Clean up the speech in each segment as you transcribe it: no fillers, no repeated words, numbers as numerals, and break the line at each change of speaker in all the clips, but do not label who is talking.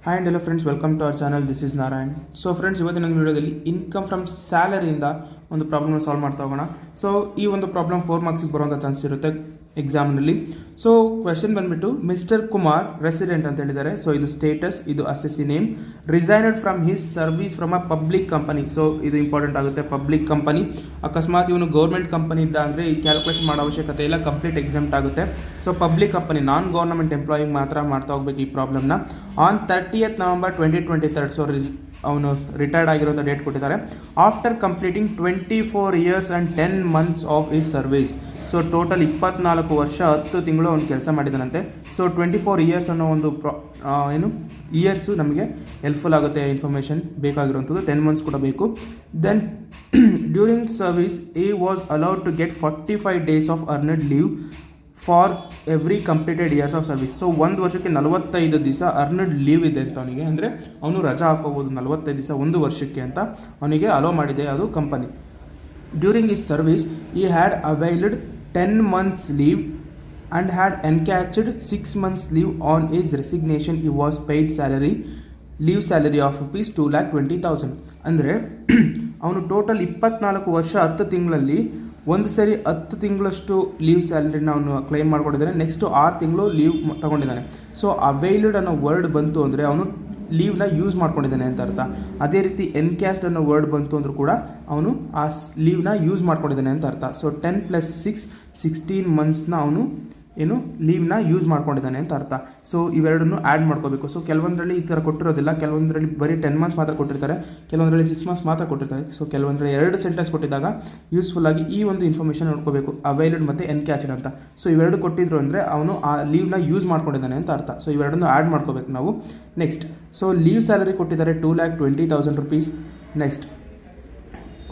Hi and hello friends, welcome to our channel. This is Narayan. So friends, ಇವತ್ತಿನ ವಿಡಿಯೋದಲ್ಲಿ income from ಸ್ಯಾಲರಿಯಿಂದ ಒಂದು problem solve ಮಾಡ್ತಾ ಹೋಗೋಣ. So ಈ ಒಂದು ಪ್ರಾಬ್ಲಮ್ 4 ಮಾರ್ಕ್ಸಿಗೆ ಬರುವಂಥ ಚಾನ್ಸ್ ಇರುತ್ತೆ ಎಕ್ಸಾಮ್ನಲ್ಲಿ. ಸೊ ಕ್ವೆಶನ್ ಬಂದ್ಬಿಟ್ಟು ಮಿಸ್ಟರ್ ಕುಮಾರ್ ರೆಸಿಡೆಂಟ್ ಅಂತ ಹೇಳಿದ್ದಾರೆ. ಸೊ ಇದು ಸ್ಟೇಟಸ್, ಇದು assessee name, resigned from his service from a public company. So ಇದು ಇಂಪಾರ್ಟೆಂಟ್ ಆಗುತ್ತೆ, ಪಬ್ಲಿಕ್ ಕಂಪನಿ. ಅಕಸ್ಮಾತ್ ಇವನು ಗೌರ್ಮೆಂಟ್ ಕಂಪನಿ ಇದ್ದ ಅಂದರೆ ಈ ಕ್ಯಾಲ್ಕುಲೇಷನ್ ಮಾಡೋ ಅವಶ್ಯಕತೆ ಇಲ್ಲ, ಕಂಪ್ಲೀಟ್ ಎಕ್ಸಾಮ್ಟ್ ಆಗುತ್ತೆ. ಸೊ ಪಬ್ಲಿಕ್ ಕಂಪನಿ, ನಾನ್ ಗೌರ್ಮೆಂಟ್ ಎಂಪ್ಲಾಯಿ ಮಾತ್ರ ಮಾಡ್ತಾ ಹೋಗ್ಬೇಕು ಈ ಪ್ರಾಬ್ಲಮ್ನ. ಆನ್ 30th November 2023, ಸೊ ಅವನು ರಿಟೈರ್ಡ್ ಆಗಿರೋಂಥ ಡೇಟ್ ಕೊಟ್ಟಿದ್ದಾರೆ. After completing 24 years and 10 months of his service. So total 24 ವರ್ಷ 10 ತಿಂಗಳು ಅವ್ನು ಕೆಲಸ ಮಾಡಿದ್ದಾನಂತೆ. ಸೊ 24 years ಅನ್ನೋ ಒಂದು ಇಯರ್ಸು ನಮಗೆ ಹೆಲ್ಪ್ಫುಲ್ ಆಗುತ್ತೆ, ಇನ್ಫಾರ್ಮೇಷನ್ ಬೇಕಾಗಿರುವಂಥದ್ದು. 10 months ಕೂಡ ಬೇಕು. Then during service he was allowed to get 45 days of earned leave for every completed years of service. So ಒಂದು ವರ್ಷಕ್ಕೆ 45 ದಿವಸ ಅರ್ನಡ್ ಲೀವ್ ಇದೆ ಅಂತ ಅವನಿಗೆ, ಅಂದರೆ ಅವನು ರಜಾ ಹಾಕೋಬೋದು 45 ದಿವಸ ಒಂದು ವರ್ಷಕ್ಕೆ ಅಂತ ಅವನಿಗೆ ಅಲೋ ಮಾಡಿದೆ ಅದು company. During his service he had availed 10 months leave and had encashed 6 months leave on his resignation. He was paid salary, leave salary of rupees 2,20,000. ಅಂದರೆ ಅವನು ಟೋಟಲ್ 24 ವರ್ಷ 10 ತಿಂಗಳಲ್ಲಿ ಒಂದು ಸರಿ 10 ತಿಂಗಳಷ್ಟು ಲೀವ್ ಸ್ಯಾಲರಿನ ಅವನು ಕ್ಲೈಮ್ ಮಾಡ್ಕೊಂಡಿದ್ದಾನೆ. ನೆಕ್ಸ್ಟು 6 ತಿಂಗಳು ಲೀವ್ ತೊಗೊಂಡಿದ್ದಾನೆ. ಸೊ ಅವೈಲ್ಡ್ ಅನ್ನೋ word ಬಂತು ಅಂದರೆ ಅವನು ಲೀವ್ನ ಯೂಸ್ ಮಾಡ್ಕೊಂಡಿದ್ದಾನೆ ಅಂತ ಅರ್ಥ. ಅದೇ ರೀತಿ ಎನ್ಕ್ಯಾಶ್ಡ್ ಅನ್ನೋ ವರ್ಡ್ ಬಂತು ಅಂದರೂ ಕೂಡ ಅವನು ಆ ಲೀವ್ನ ಯೂಸ್ ಮಾಡ್ಕೊಂಡಿದ್ದಾನೆ ಅಂತ ಅರ್ಥ. ಸೊ 10 + 6 16 monthsನ ಅವನು ಲೀವ್ನ ಯೂಸ್ ಮಾಡ್ಕೊಂಡಿದ್ದಾನೆ ಅಂತ ಅರ್ಥ. ಸೊ ಇವೆರಡನ್ನು ಆ್ಯಡ್ ಮಾಡ್ಕೋಬೇಕು. ಸೊ ಕೆಲವೊಂದರಲ್ಲಿ ಈ ಥರ ಕೊಟ್ಟಿರೋದಿಲ್ಲ, ಕೆಲವೊಂದರಲ್ಲಿ ಬರೀ 10 months ಮಾತ್ರ ಕೊಟ್ಟಿರ್ತಾರೆ, ಕೆಲವೊಂದರಲ್ಲಿ 6 months ಮಾತ್ರ ಕೊಟ್ಟಿರ್ತಾರೆ. ಸೊ ಕೆಲವೊಂದರಲ್ಲಿ 2 ಸೆಂಟೆನ್ಸ್ ಕೊಟ್ಟಿದ್ದಾಗ ಯೂಸ್ಫುಲ್ಲಾಗಿ ಈ ಒಂದು ಇನ್ಫಾರ್ಮೇಷನ್ ನೋಡ್ಕೋಬೇಕು, ಅವೈಲ್ಡ್ ಮತ್ತು ಎನ್ಕ್ಯಾಚ್ಡ್ ಅಂತ. ಸೊ ಇವೆರಡು ಕೊಟ್ಟಿದ್ರು ಅಂದರೆ ಅವನು ಆ ಲೀವ್ನ ಯೂಸ್ ಮಾಡ್ಕೊಂಡಿದ್ದಾನೆ ಅಂತ ಅರ್ಥ. ಸೊ ಇವೆರಡನ್ನು ಆ್ಯಡ್ ಮಾಡ್ಕೋಬೇಕು ನಾವು. ನೆಕ್ಸ್ಟ್, ಸೊ ಲೀವ್ ಸ್ಯಾಲರಿ ಕೊಟ್ಟಿದ್ದಾರೆ 2,20,000 rupees. Next,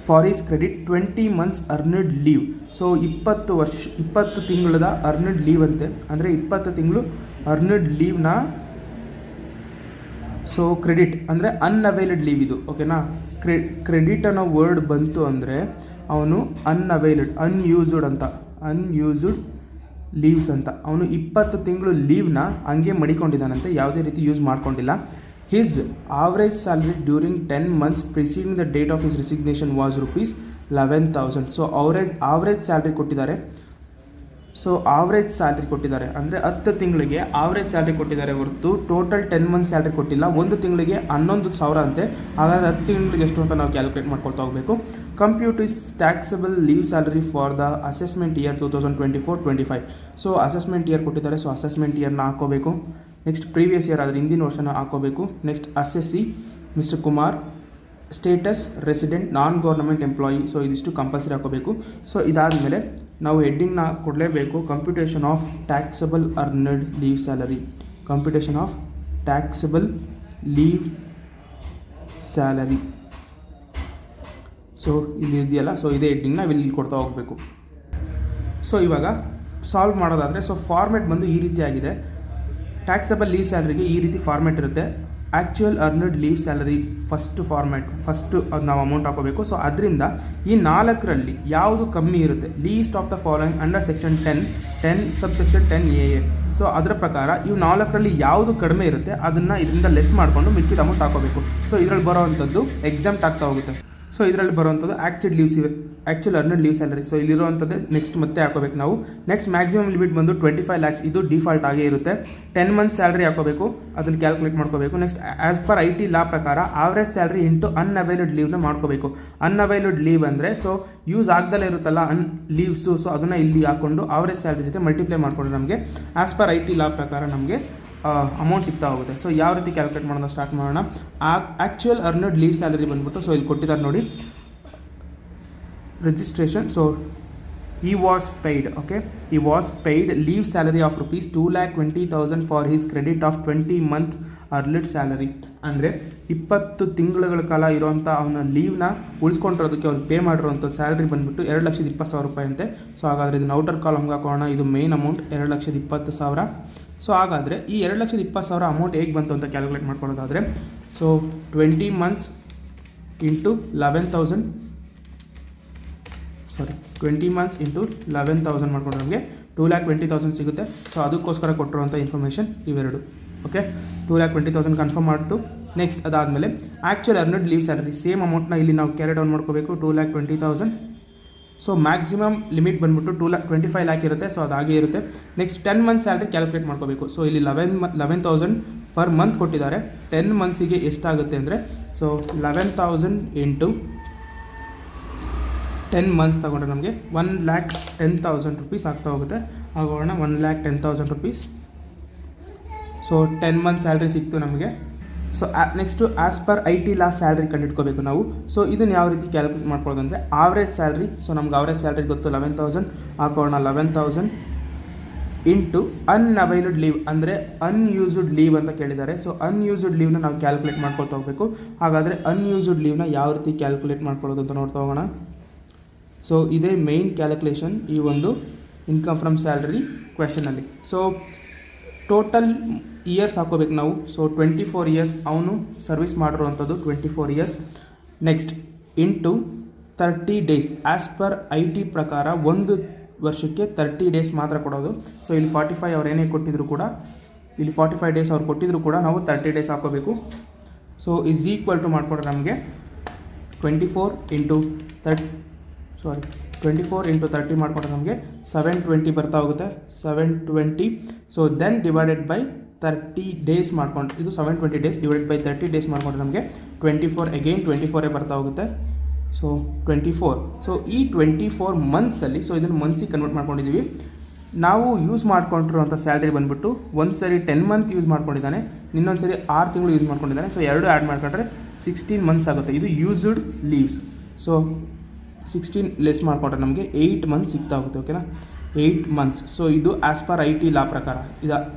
for is credit 20 months earned leave. So 20 ತಿಂಗಳದ ಅರ್ನಡ್ ಲೀವ್ ಅಂತೆ, ಅಂದರೆ 20 ತಿಂಗಳು ಅರ್ನಡ್ ಲೀವ್ನ ಸೊ ಕ್ರೆಡಿಟ್ ಅಂದರೆ ಅನ್ಅವೈಲ್ಡ್ ಲೀವ್ ಇದು, ಓಕೆನಾ. ಕ್ರೆಡಿಟ್ ಅನ್ನೋ ವರ್ಡ್ ಬಂತು ಅಂದರೆ ಅವನು ಅನ್ಅವೈಲ್ಡ್, ಅನ್ಯೂಸ್ಡ್ ಲೀವ್ಸ್ ಅಂತ. ಅವನು 20 ತಿಂಗಳು ಲೀವ್ನ ಹಂಗೆ ಮಡಿಕೊಂಡಿದ್ದಾನಂತೆ, ಯಾವುದೇ ರೀತಿ ಯೂಸ್ ಮಾಡ್ಕೊಂಡಿಲ್ಲ. His average salary during 10 months preceding the date of his resignation was rupees 11,000. So average salary ಕೊಟ್ಟಿದ್ದಾರೆ. ಸೊ ಆವ್ರೇಜ್ ಸ್ಯಾಲ್ರಿ ಕೊಟ್ಟಿದ್ದಾರೆ ಅಂದರೆ 10 ತಿಂಗಳಿಗೆ ಆವ್ರೇಜ್ ಸ್ಯಾಲ್ರಿ ಕೊಟ್ಟಿದ್ದಾರೆ ಹೊರತು ಟೋಟಲ್ 10 months ಸ್ಯಾಲ್ರಿ ಕೊಟ್ಟಿಲ್ಲ. ಒಂದು ತಿಂಗಳಿಗೆ 11,000 ಅಂತೆ. ಹಾಗಾದರೆ 10 ತಿಂಗಳಿಗೆ ಎಷ್ಟು ಅಂತ ನಾವು ಕ್ಯಾಲ್ಕುಲೇಟ್ ಮಾಡ್ಕೊಳ್ತಾ ಹೋಗಬೇಕು. Compute is taxable leave salary for the assessment year 2024-25. So assessment year ಕೊಟ್ಟಿದ್ದಾರೆ, ಸೊ ಅಸೆಸ್ಮೆಂಟ್ ಇಯರ್ನ ಹಾಕೋಬೇಕು. ನೆಕ್ಸ್ಟ್ ಪ್ರೀವಿಯಸ್ ಇಯರ್ ಆದರೆ ಹಿಂದಿನ ವರ್ಷನ ಹಾಕೋಬೇಕು. Next assessee mister Kumar, status resident, non government employee. So ಇದಿಷ್ಟು ಕಂಪಲ್ಸರಿ ಹಾಕೋಬೇಕು. ಸೊ ಇದಾದಮೇಲೆ ನಾವು ಹೆಡ್ಡಿಂಗ್ನ ಕೊಡಲೇಬೇಕು, computation of taxable earned leave salary, computation of taxable leave salary. So ಇಲ್ಲಿ ಇದೆಯಲ್ಲ, ಸೊ ಇದೇ ಹೆಡ್ಡಿಂಗ್ನ ಇಲ್ಲಿ ಕೊಡ್ತಾ ಹೋಗಬೇಕು. ಸೊ ಇವಾಗ ಸಾಲ್ವ್ ಮಾಡೋದಾದರೆ, ಸೊ ಫಾರ್ಮೆಟ್ ಬಂದು ಈ ರೀತಿಯಾಗಿದೆ. ಟ್ಯಾಕ್ಸಬಲ್ ಲೀವ್ ಸ್ಯಾಲರಿಗೆ ಈ ರೀತಿ ಫಾರ್ಮೆಟ್ ಇರುತ್ತೆ. Actual earned leave salary first ಅದು ನಾವು ಅಮೌಂಟ್ ಹಾಕೋಬೇಕು. ಸೊ ಅದರಿಂದ ಈ 4ರಲ್ಲಿ ಯಾವುದು ಕಮ್ಮಿ ಇರುತ್ತೆ, least of the following under section 10 subsection 10A. So ಅದರ ಪ್ರಕಾರ ಇವು 4ರಲ್ಲಿ ಯಾವುದು ಕಡಿಮೆ ಇರುತ್ತೆ ಅದನ್ನು ಇದರಿಂದ ಲೆಸ್ ಮಾಡಿಕೊಂಡು ಮಿಕ್ಕಿದ ಅಮೌಂಟ್ ಹಾಕೋಬೇಕು. ಸೊ ಇದರಲ್ಲಿ ಬರೋವಂಥದ್ದು ಎಕ್ಸಾಮ್ಟ್ ಆಗ್ತಾ ಹೋಗುತ್ತೆ. ಸೊ ಇದರಲ್ಲಿ ಬರುವಂಥದ್ದು actual earned leave salary. So ಇಲ್ಲಿರುವಂಥದ್ದೇ ನೆಕ್ಸ್ಟ್ ಮತ್ತೆ ಹಾಕೋಬೇಕು ನಾವು. ನೆಕ್ಸ್ಟ್ ಮ್ಯಾಕ್ಸಿಮಮ್ ಲಿಮಿಟ್ ಬಂದು 25 lakhs, ಇದು ಡಿಫಾಲ್ಟ್ ಆಗೇ ಇರುತ್ತೆ. 10 months ಸ್ಯಾಲ್ರಿ ಹಾಕೋಬೇಕು, ಅದನ್ನು ಕ್ಯಾಲ್ಕುಲೇಟ್ ಮಾಡ್ಕೋಬೇಕು. ನೆಕ್ಸ್ಟ್ ಆ್ಯಸ್ ಪರ್ IT ಲಾ ಪ್ರಕಾರ ಆವ್ರೇಜ್ ಸ್ಯಾಲ್ರಿ ಇಂಟು ಅನ್ಅವೈಲ್ಡ್ ಲೀವ್ನ ಮಾಡ್ಕೋಬೇಕು. ಅನ್ಅವೈಲ್ಡ್ ಲೀವ್ ಅಂದರೆ ಸೊ ಯೂಸ್ ಆಗ್ದಲೇ ಇರುತ್ತಲ್ಲ ಲೀವ್ಸು, ಸೊ ಅದನ್ನು ಇಲ್ಲಿ ಹಾಕ್ಕೊಂಡು ಆವ್ರೇಜ್ ಸ್ಯಾಲ್ರಿ ಜೊತೆ ಮಲ್ಟಿಪ್ಲೈ ಮಾಡಿಕೊಂಡ್ರೆ ನಮಗೆ ಆ್ಯಸ್ ಪರ್ IT ಲಾ ಪ್ರಕಾರ ನಮಗೆ ಅಮೌಂಟ್ ಸಿಗ್ತಾ ಹೋಗುತ್ತೆ. ಸೊ ಯಾವ ರೀತಿ ಕ್ಯಾಲ್ಕುಲೇಟ್ ಮಾಡೋಣ ಸ್ಟಾರ್ಟ್ ಮಾಡೋಣ. ಆ್ಯಕ್ಚುಯಲ್ ಅರ್ನಡ್ ಲೀವ್ ಸ್ಯಾಲರಿ ಬಂದ್ಬಿಟ್ಟು ಸೊ ಇಲ್ಲಿ ಕೊಟ್ಟಿದ್ದಾರೆ ನೋಡಿ, registration. So he was paid leave salary of rupees 2,20,000 for his credit of 20 month earlier salary. ಅಂದರೆ 20 ತಿಂಗಳ ಕಾಲ ಇರುವಂಥ ಅವನ ಲೀವ್ನ ಉಳಿಸ್ಕೊಂಡಿರೋದಕ್ಕೆ ಅವ್ರು ಪೇ ಮಾಡಿರೋಂಥ ಸ್ಯಾಲ್ರಿ ಬಂದುಬಿಟ್ಟು 2,20,000 ರೂಪಾಯಿ ಅಂತೆ. ಸೊ ಹಾಗಾದರೆ ಇದನ್ನು ಔಟರ್ ಕಾಲಮ್ಗೆ ಹಾಕೋಣ. ಇದು ಮೇನ್ ಅಮೌಂಟ್ 2,20,000. ಸೊ ಹಾಗಾದರೆ ಈ 2,20,000 ಅಮೌಂಟ್ ಹೇಗೆ ಬಂತು ಅಂತ ಕ್ಯಾಲ್ಕುಲೇಟ್ ಮಾಡ್ಕೊಳ್ಳೋದಾದರೆ, ಸೊ 20 months ಇಂಟು 11,000 ಮಾಡ್ಕೊಂಡ್ರೆ ನಮಗೆ 2,20,000 ಸಿಗುತ್ತೆ. ಸೊ ಅದಕ್ಕೋಸ್ಕರ ಕೊಟ್ಟಿರುವಂಥ ಇನ್ಫಾರ್ಮೇಷನ್ ಇವೆರಡು, ಓಕೆ 2,20,000 ಕನ್ಫರ್ಮ್ ಮಾಡ್ತು. ನೆಕ್ಸ್ಟ್ ಅದಾದಮೇಲೆ actual earned leave salary same ಅಮೌಂಟ್ನ ಇಲ್ಲಿ ನಾವು ಕ್ಯಾರಿ ಡೌನ್ ಮಾಡ್ಕೋಬೇಕು 2,20,000. ಸೊ ಮ್ಯಾಕ್ಸಿಮಮ್ ಲಿಮಿಟ್ ಬಂದುಬಿಟ್ಟು 25 lakh ಇರುತ್ತೆ. ಸೊ ಅದಾಗೇ ಇರುತ್ತೆ. ನೆಕ್ಸ್ಟ್ 10 months ಸ್ಯಾಲ್ರಿ ಕ್ಯಾಲ್ಕುಲೇಟ್ ಮಾಡ್ಕೋಬೇಕು. ಸೊ ಇಲ್ಲಿ 11,000 ಪರ್ ಮಂತ್ ಕೊಟ್ಟಿದ್ದಾರೆ. 10 monthsಗೆ ಎಷ್ಟಾಗುತ್ತೆ ಅಂದರೆ ಸೊ 11,000 ಇಂಟು 10 months ತಗೊಂಡ್ರೆ ನಮಗೆ 1,10,000 rupees ಆಗ್ತಾ ಹೋಗುತ್ತೆ. ಆಗೋಣ 1,10,000 rupees. ಸೊ 10 months ಸ್ಯಾಲ್ರಿ ಸಿಕ್ತು ನಮಗೆ. So next as per IT law salary ಕಂಡಿಡ್ಕೋಬೇಕು ನಾವು. ಸೊ ಇದನ್ನು ಯಾವ ರೀತಿ ಕ್ಯಾಲ್ಕುಲೇಟ್ ಮಾಡ್ಕೊಳ್ಳೋದು ಅಂದರೆ ಆವ್ರೇಜ್ ಸ್ಯಾಲ್ರಿ. ಸೊ ನಮ್ಗೆ ಆವ್ರೇಜ್ ಸ್ಯಾಲ್ರಿ ಗೊತ್ತು 11,000. ಹಾಕೋಣ 11,000 ಇಂಟು ಅನ್ಅವೈಲ್ಡ್ ಲೀವ್ ಅಂದರೆ ಅನ್ಯೂಸ್ಡ್ ಲೀವ್ ಅಂತ ಕೇಳಿದ್ದಾರೆ. ಸೊ ಅನ್ಯೂಸ್ಡ್ ಲೀವ್ನ ನಾವು ಕ್ಯಾಲ್ಕುಲೇಟ್ ಮಾಡ್ಕೊಳ್ತಾ ಹೋಗಬೇಕು. ಹಾಗಾದರೆ ಅನ್ಯೂಸ್ಡ್ ಲೀವ್ನ ಯಾವ ರೀತಿ ಕ್ಯಾಲ್ಕುಲೇಟ್ ಮಾಡ್ಕೊಳ್ಳೋದು ಅಂತ ನೋಡ್ತಾ ಹೋಗೋಣ. ಸೊ ಇದೇ ಮೇಯ್ನ್ ಕ್ಯಾಲ್ಕುಲೇಷನ್ ಈ ಒಂದು ಇನ್ಕಮ್ ಫ್ರಮ್ ಸ್ಯಾಲ್ರಿ ಕ್ವೆಶನಲ್ಲಿ. ಸೊ ಟೋಟಲ್ ಇಯರ್ಸ್ ಹಾಕೋಬೇಕು ನಾವು. ಸೊ 24 years ಅವನು ಸರ್ವಿಸ್ ಮಾಡಿರುವಂಥದ್ದು 24 years. Next into 30 days. As per IT ಪ್ರಕಾರ 1 ವರ್ಷಕ್ಕೆ 30 days ಮಾತ್ರ ಕೊಡೋದು. ಸೊ ಇಲ್ಲಿ 45 ಅವ್ರು ಏನೇ ಕೊಟ್ಟಿದ್ರು ಕೂಡ, ಇಲ್ಲಿ 45 days ಅವ್ರು ಕೊಟ್ಟಿದ್ರು ಕೂಡ ನಾವು 30 days ಹಾಕೋಬೇಕು. ಸೊ ಈಸ್ ಈಕ್ವಲ್ ಟು ಮಾಡಿಕೊಂಡ್ರೆ ನಮಗೆ 24 ಇಂಟು 30 ಮಾಡಿಕೊಂಡ್ರೆ ನಮಗೆ 720 ಬರ್ತಾ ಹೋಗುತ್ತೆ. 720. So then divided by 30 days ಮಾಡ್ಕೊಂಡು, ಇದು 720 days ಡಿವೈಡೆಡ್ ಬೈ 30 days ಮಾಡಿಕೊಂಡ್ರೆ ನಮಗೆ 24 ಅಗೈನ್ 24 ಬರ್ತಾ ಹೋಗುತ್ತೆ. ಸೊ 24. ಸೊ ಈ 24 monthsಲ್ಲಿ, ಸೊ ಇದನ್ನು ಮಂತ್ಸಿಗೆ ಕನ್ವರ್ಟ್ ಮಾಡ್ಕೊಂಡಿದ್ದೀವಿ. ನಾವು ಯೂಸ್ ಮಾಡ್ಕೊಂಡಿರುವಂಥ ಸ್ಯಾಲ್ರಿ ಬಂದುಬಿಟ್ಟು ಒಂದು ಸರಿ 10 month ಯೂಸ್ ಮಾಡ್ಕೊಂಡಿದ್ದಾನೆ, ಇನ್ನೊಂದು ಸರಿ 6 ತಿಂಗಳು ಯೂಸ್ ಮಾಡ್ಕೊಂಡಿದ್ದಾನೆ. ಸೊ ಎರಡು ಆ್ಯಡ್ ಮಾಡ್ಕೊಂಡ್ರೆ 16 months ಆಗುತ್ತೆ. ಇದು ಯೂಸ್ಡ್ ಲೀವ್ಸ್. ಸೊ 16 ಲೆಸ್ ಮಾಡಿಕೊಂಡ್ರೆ ನಮಗೆ 8 months ಸಿಗ್ತಾ ಹೋಗುತ್ತೆ. ಓಕೆನಾ, 8 months. ಸೊ ಇದು ಆ್ಯಸ್ ಪರ್ IT ಲಾ ಪ್ರಕಾರ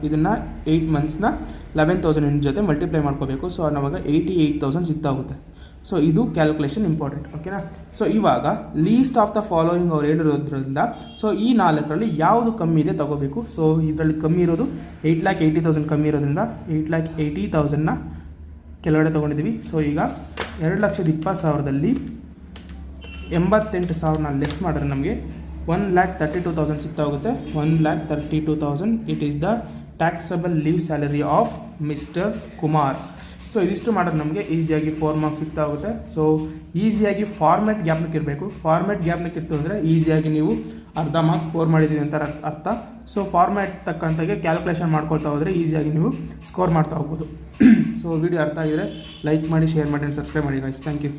ಇದನ್ನು 8 monthsನ 11,000 ಜೊತೆ ಮಲ್ಟಿಪ್ಲೈ ಮಾಡ್ಕೋಬೇಕು. ಸೊ ನಮಗೆ 88,000 ಸಿಗ್ತಾ ಹೋಗುತ್ತೆ. ಸೊ ಇದು ಕ್ಯಾಲ್ಕುಲೇಷನ್ ಇಂಪಾರ್ಟೆಂಟ್. ಓಕೆನಾ. ಸೊ ಇವಾಗ ಲೀಸ್ಟ್ ಆಫ್ ದ ಫಾಲೋಯಿಂಗ್ ಅವ್ರು ಹೇಳಿರೋದ್ರಿಂದ ಸೊ ಈ 4ರಲ್ಲಿ ಯಾವುದು ಕಮ್ಮಿ ಇದೆ ತಗೋಬೇಕು. ಸೊ ಇದರಲ್ಲಿ ಕಮ್ಮಿ ಇರೋದು 8,80,000 ಕಮ್ಮಿ ಇರೋದ್ರಿಂದ 8,80,000ನ ಕೆಳಗಡೆ ತೊಗೊಂಡಿದ್ದೀವಿ. ಸೊ ಈಗ 2,20,000ದಲ್ಲಿ 88,000ನ ಲೆಸ್ ಮಾಡಿದ್ರೆ ನಮಗೆ 1,32,000 ಸಿಗ್ತಾ ಹೋಗುತ್ತೆ. 1,32,000 it is the taxable leave salary of mister Kumar. So ಇದಿಷ್ಟು ಮಾಡಿದ್ರೆ ನಮಗೆ ಈಸಿಯಾಗಿ 4 marks ಸಿಗ್ತಾ ಹೋಗುತ್ತೆ. ಸೊ ಈಸಿಯಾಗಿ ಫಾರ್ಮ್ಯಾಟ್ ಗ್ಯಾಪ್ನಕ್ಕೆ ಇರಬೇಕು. ಫಾರ್ಮ್ಯಾಟ್ ಗ್ಯಾಪ್ನಕ್ಕೆ ಇತ್ತು ಅಂದರೆ ಈಸಿಯಾಗಿ ನೀವು ಅರ್ಧ ಮಾರ್ಕ್ಸ್ ಸ್ಕೋರ್ ಮಾಡಿದ್ದೀವಿ ಅಂತ ಅರ್ಥ. ಸೊ ಫಾರ್ಮ್ಯಾಟ್ ತಕ್ಕಂತಾಗೆ ಕ್ಯಾಲ್ಕುಲೇಷನ್ ಮಾಡ್ಕೊಳ್ತಾ ಹೋದರೆ ಈಸಿಯಾಗಿ ನೀವು ಸ್ಕೋರ್ ಮಾಡ್ತಾ ಹೋಗ್ಬೋದು. ಸೊ ವಿಡಿಯೋ ಅರ್ಥ ಆಗಿದ್ರೆ ಲೈಕ್ ಮಾಡಿ, ಶೇರ್ ಮಾಡಿ, ಸಬ್ಸ್ಕ್ರೈಬ್ ಮಾಡಿ ಗೈಸ್. Thank you.